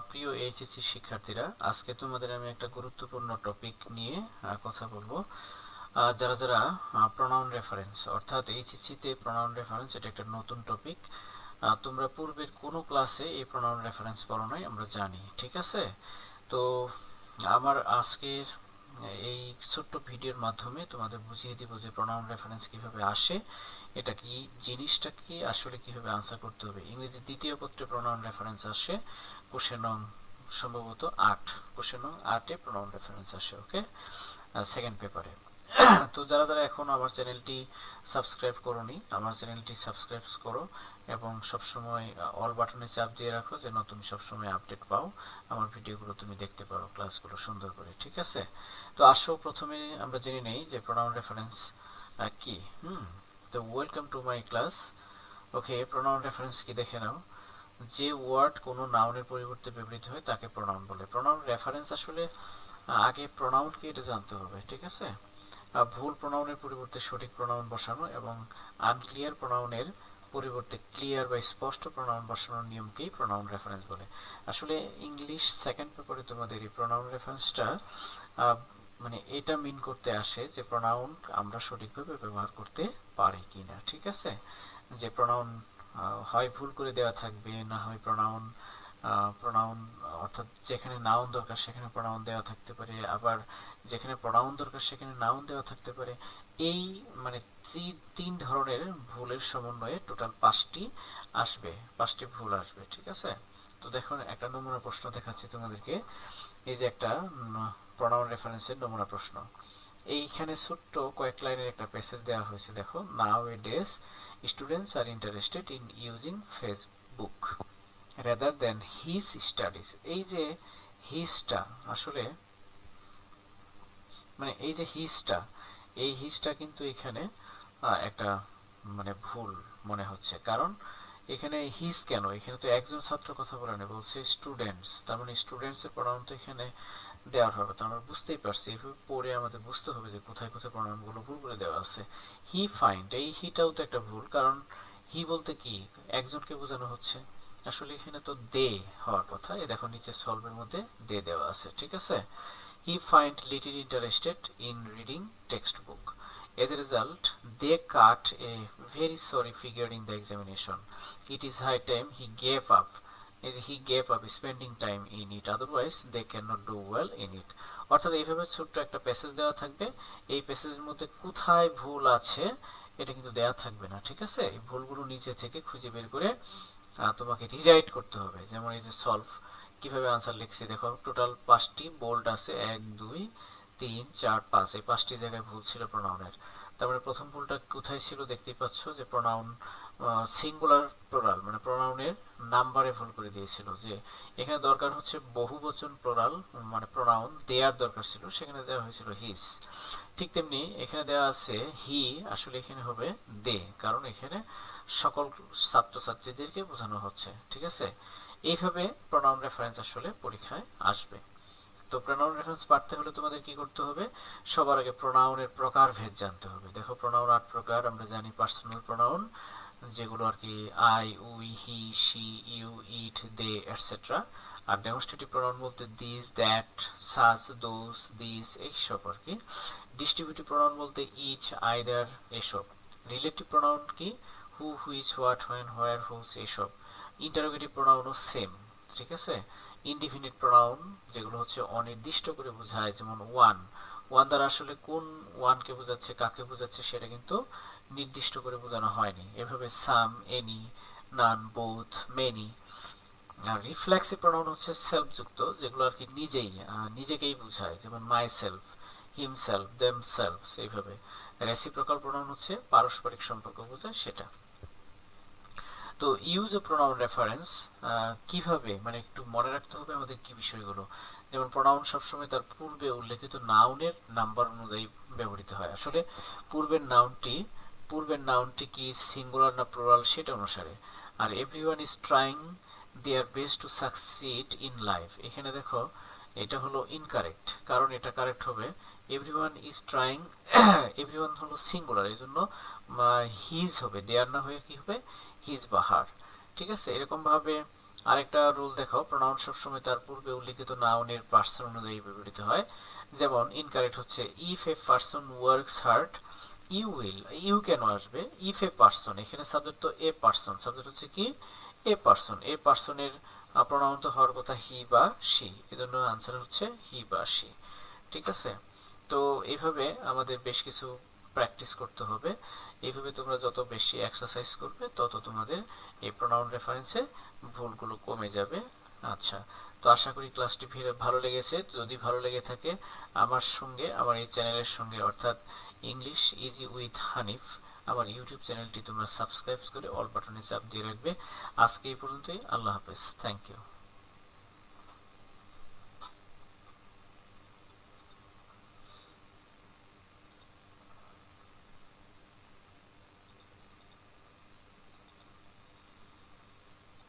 প্রিয় এইচএসসি শিক্ষার্থীরা, আজকে তোমাদের আমি একটা গুরুত্বপূর্ণ টপিক নিয়ে কথা বলবো। যারা যারা প্রনাউন রেফারেন্স অর্থাৎ এইচএসসি তে প্রনাউন রেফারেন্স, এটা একটা নতুন টপিক। তোমরা পূর্বের কোনো ক্লাসে এই প্রনাউন রেফারেন্স পড়ো নাই, আমরা জানি, ঠিক আছে? তো আমার আজকের এই ছোট্ট ভিডিওর মাধ্যমে তোমাদের বুঝিয়ে দিব যে প্রনাউন রেফারেন্স কিভাবে আসে, এটা কি, জিনিসটা কি, আসলে কিভাবে আনসার করতে হবে। ইংরেজি দ্বিতীয় পত্রে প্রনাউন রেফারেন্স আসে কোশ্চেন নং সম্ভবত 8, কোশ্চেন নং 8-এ প্রনাউন রেফারেন্স আসে, ওকে, সেকেন্ড পেপারে। তো যারা যারা এখন আমার চ্যানেলটি সাবস্ক্রাইব করোনি, আমার চ্যানেলটি সাবস্ক্রাইব করো এবং সবসময় অল বাটনে চাপ দিয়ে রাখো যেন তুমি সবসময় আপডেট পাও, আমার ভিডিওগুলো তুমি দেখতে পারো, ক্লাসগুলো সুন্দর করে, ঠিক আছে? তো আসো প্রথমে আমরা জেনে নেই যে প্রনাউন রেফারেন্স কি। তো welcome to my class. Okay, pronoun reference কি দেখে নাও। যে ওয়ার্ড কোনো নাউনের পরিবর্তে ব্যবহৃত হয় তাকে প্রনাউন বলে। প্রনাউন রেফারেন্স আসলে আগে প্রনাউন কি এটা জানতে হবে, ঠিক আছে? ভুল প্রনাউনের পরিবর্তে সঠিক প্রনাউন বসানো এবং আনক্লিয়ার প্রনাউনের পরিবর্তে ক্লিয়ার বা স্পষ্ট প্রনাউন বসানোর নিয়মকেই প্রনাউন রেফারেন্স বলে। আসলে ইংলিশ সেকেন্ড পেপারে তোমাদের এই প্রনাউন রেফারেন্সটা মানে এটা মিন করতে আসে যে প্রনাউন আমরা সঠিকভাবে ব্যবহার করতে পারি কিনা, ঠিক আছে? যে প্রনাউন হয় ভুল করে দেওয়া থাকবে, না হয় প্রনাউন প্রনাউন অর্থাৎ যেখানে নাউন দরকার সেখানে প্রনাউন দেওয়া থাকতে পারে, আবার যেখানে প্রনাউন দরকার সেখানে নাউন দেওয়া থাকতে পারে। এই মানে তিন ধরনের ভুলের সমন্বয়ে টোটাল 5টি আসবে, 5টি ভুল আসবে, ঠিক আছে? তো দেখুন, একটা নমুনা প্রশ্ন দেখাচ্ছি তোমাদেরকে। এই যে একটা প্রনাউন রেফারেন্সের নমুনা প্রশ্ন। এইখানে ছোট্ট কয়েক লাইনের একটা প্যাসেজ দেওয়া হয়েছে, দেখো। Nowadays students are interested in using Facebook rather than his studies। এই যে হিজটা আসলে মানে এই যে হিজটা, এই হিজটা কিন্তু এখানে একটা মানে ভুল মনে হচ্ছে। কারণ এখানে হিজ কেন, এখানে তো একজন ছাত্র কথা বলে না, বলছে স্টুডেন্টস, তার মানে স্টুডেন্টস এর প্রনাউন তো এখানে দেওয়ার হবে। তো আমরা বুঝতেই পারছি, এভাবে পড়ে আমাদের বুঝতে হবে যে কোথায় কোথায় প্রনাউন গুলো ভুল করে দেওয়া আছে। হি ফাইন্ড, এই হিটাও তো একটা ভুল, কারণ হি বলতে কি একজনকে বোঝানো হচ্ছে। আসলে এখানে তো দে হওয়ার কথা। এই দেখো নিচে সলভের মধ্যে দে দেওয়া আছে, ঠিক আছে? He find little interested in reading text book. As a result, they cut a very sorry figure in the examination. It is high time he gave up spending time in it, otherwise they cannot do well in it। অর্থাৎ এইভাবে ছোট্ট একটা passage দেওয়া থাকবে, এই প্যাসেজের মধ্যে কোথায় ভুল আছে এটা কিন্তু দেওয়া থাকবে না, ঠিক আছে? এই ভুলগুলো নিচে থেকে খুঁজে বের করে তোমাকে রিরাইট করতে হবে। যেমন এই যে সলভ কিভাবে আনসার লিখছি, দেখো টোটাল 5টি বোল্ড আছে, 1 2 3 4 5, এই 5টি জায়গায় ভুল ছিল প্রনাউনের। তারপরে প্রথম ভুলটা কোথায় ছিল দেখতেই পাচ্ছ, যে প্রনাউন সিঙ্গুলার প্লুরাল মানে প্রনাউনের নাম্বারে ভুল করে দিয়েছিল। যে এখানে দরকার হচ্ছে বহুবচন প্লুরাল মানে প্রনাউন দেয়ার দরকার ছিল, সেখানে দেওয়া হয়েছিল হিজ। ঠিক তেমনি এখানে দেওয়া আছে হি, আসলে এখানে হবে দে, কারণ এখানে সকল ছাত্রছাত্রীদেরকে বোঝানো হচ্ছে, ঠিক আছে? এইভাবে প্রনাউন রেফারেন্স আসলে পরীক্ষায় আসবে। তো প্রনাউন রেফারেন্স পাঠতে হলে তোমাদের কি করতে হবে? সবার আগে প্রনাউনের প্রকারভেদ জানতে হবে। দেখো প্রনাউন 8 প্রকার আমরা জানি। পার্সোনাল প্রনাউন, যেগুলো আর কি I, we, he, she, you, it, they etcetera. আর ডেমনস্ট্রেটিভ প্রনাউন বলতে this, that, such, those, this এইসব আর কি। ডিস্ট্রিবিউটিভ প্রনাউন বলতে ইচ, আইদার এসব। রিলেটিভ প্রনাউন কি? Who, which, what, when, where, whose এসব। ইন্টারোগেটিভ প্রনাউনও সেম, ঠিক আছে? ইনডিফিনিট প্রনাউন যেগুলো হচ্ছে অনির্দিষ্ট করে বোঝায়, যেমন ওয়ান, ওয়ান দ্বারা আসলে কোন ওয়ানকে বোঝাচ্ছে, কাকে বোঝাচ্ছে সেটা কিন্তু নির্দিষ্ট করে বোঝানো হয়নি। এভাবে সাম, এনি, নান, বোথ, মেনি। আর রিফ্লেক্সিভ প্রনাউন হচ্ছে সেলফ যুক্ত, যেগুলো আর কি নিজেকেই বোঝায়, যেমন মাই সেলফ, হিমসেলফ, দেমসেলভস এইভাবে। রেসিপ্রোকাল প্রনাউন হচ্ছে পারস্পরিক সম্পর্ক বোঝায়, সেটা। তো ইউজ অফ প্রোনাউন রেফারেন্স কিভাবে, মানে একটু মনে রাখতে হবে আমাদের কি বিষয়গুলো। যেমন প্রোনাউন সবসময় তার পূর্বে উল্লেখিত নাউনের নাম্বার অনুযায়ী ব্যবহৃত হয়। আসলে পূর্বের নাউনটি কি সিঙ্গুলার না প্লুরাল সেটা অনুসারে। আর everyone is trying their best to succeed in life, এখানে দেখো এটা হলো ইনকারেক্ট, কারণ এটা কারেক্ট হবে এভরিওয়ান ইজ ট্রাইং। এভরিওয়ান হলো সিঙ্গুলার, এই জন্য হিজ হবে, দেয়ার না হয়ে কি হবে হিজ বা হার, ঠিক আছে? এরকম ভাবে আরেকটা রুল দেখো, প্রোনাউন সবসময় তার পূর্বে উল্লিখিত নাউনের পার্সন অনুযায়ী ব্যবহৃত হয়। যেমন ইনকারেক্ট হচ্ছে if a person works hard you will, you can আসবে, ইফ এ পার্সন, এখানে সাবজেক্ট তো এ পার্সন, সাবজেক্ট হচ্ছে কি এ পার্সন, এ পার্সনের প্রোনাউন তো হওয়ার কথা হি বা শি, এজন্য আনসার হচ্ছে হি বা শি। ঠিক আছে, তো এইভাবে আমাদের বেশ কিছু প্র্যাকটিস করতে হবে। এইভাবে তোমরা যত বেশি এক্সারসাইজ করবে তত তোমাদের এই প্রোনাউন রেফারেন্সে ভুলগুলো কমে যাবে। আচ্ছা, তো আশা করি ক্লাসটি ভালো লেগেছে। যদি ভালো লেগে থাকে আমার সঙ্গে, আমার এই চ্যানেলের সঙ্গে, অর্থাৎ ইংলিশ ইজি উইথ হানিফ, আমার ইউটিউব চ্যানেলটি তোমরা সাবস্ক্রাইব করে অল বাটনে চাপ দিয়ে রাখবে। আজকে এই পর্যন্তই, আল্লাহ হাফেজ, থ্যাংক ইউ।